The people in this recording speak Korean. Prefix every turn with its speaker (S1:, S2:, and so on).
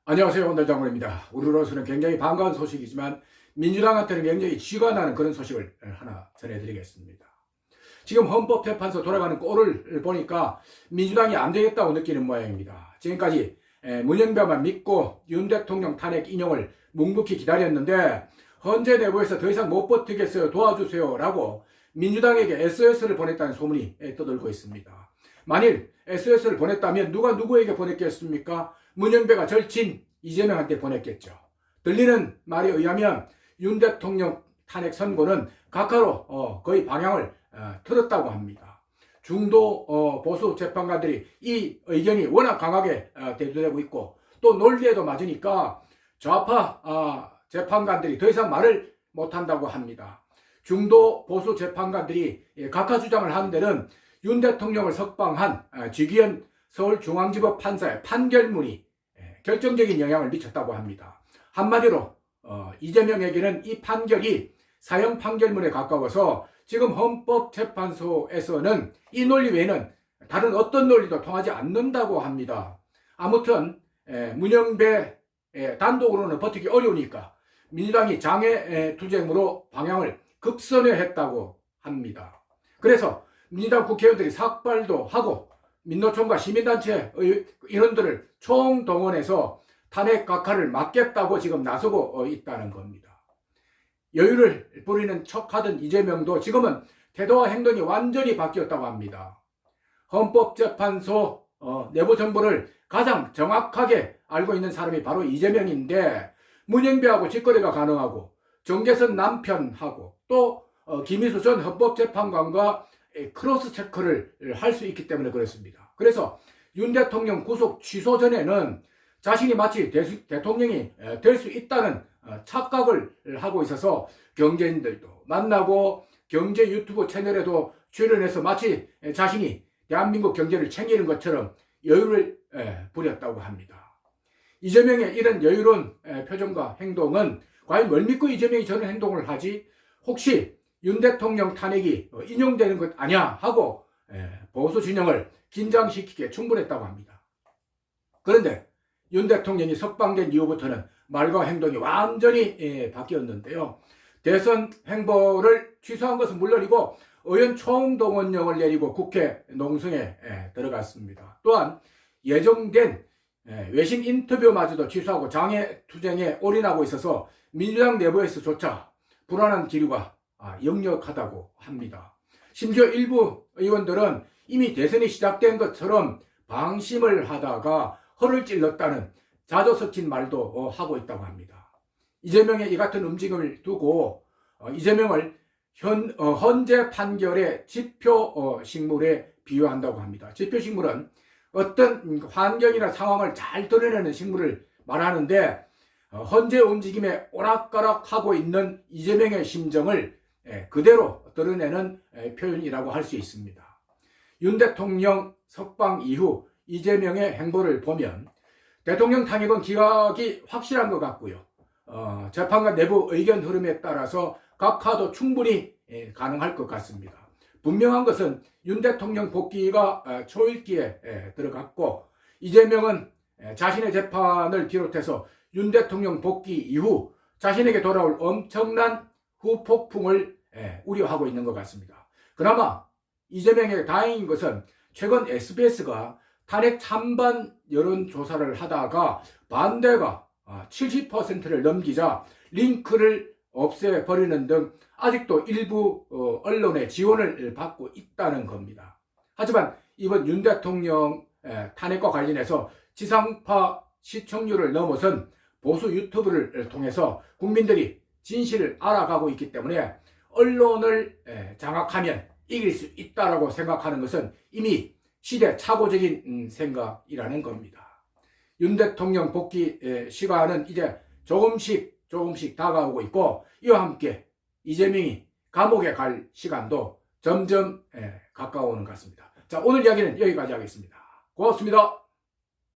S1: 안녕하세요. 원달장군입니다. 우리로서는 굉장히 반가운 소식이지만 민주당한테는 굉장히 쥐가 나는 그런 소식을 하나 전해드리겠습니다. 지금 헌법재판소 돌아가는 꼴을 보니까 민주당이 안 되겠다고 느끼는 모양입니다. 지금까지 문영배만 믿고 윤 대통령 탄핵 인용을 묵묵히 기다렸는데 헌재 내부에서 더 이상 못 버티겠어요. 도와주세요. 라고 민주당에게 SOS를 보냈다는 소문이 떠돌고 있습니다. 만일 SOS를 보냈다면 누가 누구에게 보냈겠습니까? 문영배가 절친 이재명한테 보냈겠죠. 들리는 말에 의하면 윤 대통령 탄핵 선고는 각하로 거의 방향을 틀었다고 합니다. 중도 보수 재판관들이 이 의견이 워낙 강하게 대두되고 있고 또 논리에도 맞으니까 좌파 재판관들이 더 이상 말을 못한다고 합니다. 중도 보수 재판관들이 각하 주장을 하는 데는 윤 대통령을 석방한 지기현 서울중앙지법 판사의 판결문이 결정적인 영향을 미쳤다고 합니다. 한마디로 이재명에게는 이 판결이 사형 판결문에 가까워서 지금 헌법재판소에서는 이 논리 외에는 다른 어떤 논리도 통하지 않는다고 합니다. 아무튼 문영배 단독으로는 버티기 어려우니까 민주당이 장애투쟁으로 방향을 급선회했다고 합니다. 그래서 민주당 국회의원들이 삭발도 하고 민노총과 시민단체 인원들을 총동원해서 탄핵 각하를 막겠다고 지금 나서고 있다는 겁니다. 여유를 부리는 척하던 이재명도 지금은 태도와 행동이 완전히 바뀌었다고 합니다. 헌법재판소 내부 정보를 가장 정확하게 알고 있는 사람이 바로 이재명인데 문영배하고 직거래가 가능하고 정계선 남편하고 또 김희수 전 헌법재판관과 크로스 체크를 할 수 있기 때문에 그렇습니다. 그래서 윤 대통령 구속 취소 전에는 자신이 마치 대통령이 될 수 있다는 착각을 하고 있어서 경제인들도 만나고 경제 유튜브 채널에도 출연해서 마치 자신이 대한민국 경제를 챙기는 것처럼 여유를 부렸다고 합니다. 이재명의 이런 여유로운 표정과 행동은 과연 뭘 믿고 이재명이 저런 행동을 하지? 혹시 윤 대통령 탄핵이 인용되는 것 아니야 하고 보수 진영을 긴장시키기에 충분했다고 합니다. 그런데 윤 대통령이 석방된 이후부터는 말과 행동이 완전히 바뀌었는데요. 대선 행보를 취소한 것은 물론이고 의원 총동원령을 내리고 국회 농성에 들어갔습니다. 또한 예정된 외신 인터뷰마저도 취소하고 장애투쟁에 올인하고 있어서 민주당 내부에서조차 불안한 기류가 역력하다고 합니다. 심지어 일부 의원들은 이미 대선이 시작된 것처럼 방심을 하다가 허를 찔렀다는 자조 섞인 말도 하고 있다고 합니다. 이재명의 이 같은 움직임을 두고 이재명을 헌재 판결의 지표식물에 비유한다고 합니다. 지표식물은 어떤 환경이나 상황을 잘 드러내는 식물을 말하는데 헌재 움직임에 오락가락하고 있는 이재명의 심정을 그대로 드러내는 표현이라고 할 수 있습니다. 윤 대통령 석방 이후 이재명의 행보를 보면 대통령 탄핵은 기각이 확실한 것 같고요. 재판관 내부 의견 흐름에 따라서 각하도 충분히 가능할 것 같습니다. 분명한 것은 윤 대통령 복귀가 초읽기에 들어갔고 이재명은 자신의 재판을 비롯해서 윤 대통령 복귀 이후 자신에게 돌아올 엄청난 후폭풍을 우려하고 있는 것 같습니다. 그나마 이재명에게 다행인 것은 최근 SBS가 탄핵 찬반 여론조사를 하다가 반대가 70%를 넘기자 링크를 없애버리는 등 아직도 일부 언론의 지원을 받고 있다는 겁니다. 하지만 이번 윤 대통령 탄핵과 관련해서 지상파 시청률을 넘어선 보수 유튜브를 통해서 국민들이 진실을 알아가고 있기 때문에 언론을 장악하면 이길 수 있다고 생각하는 것은 이미 시대착오적인 생각이라는 겁니다. 윤 대통령 복귀 시간은 이제 조금씩 다가오고 있고 이와 함께 이재명이 감옥에 갈 시간도 점점 가까워오는 것 같습니다. 자, 오늘 이야기는 여기까지 하겠습니다. 고맙습니다.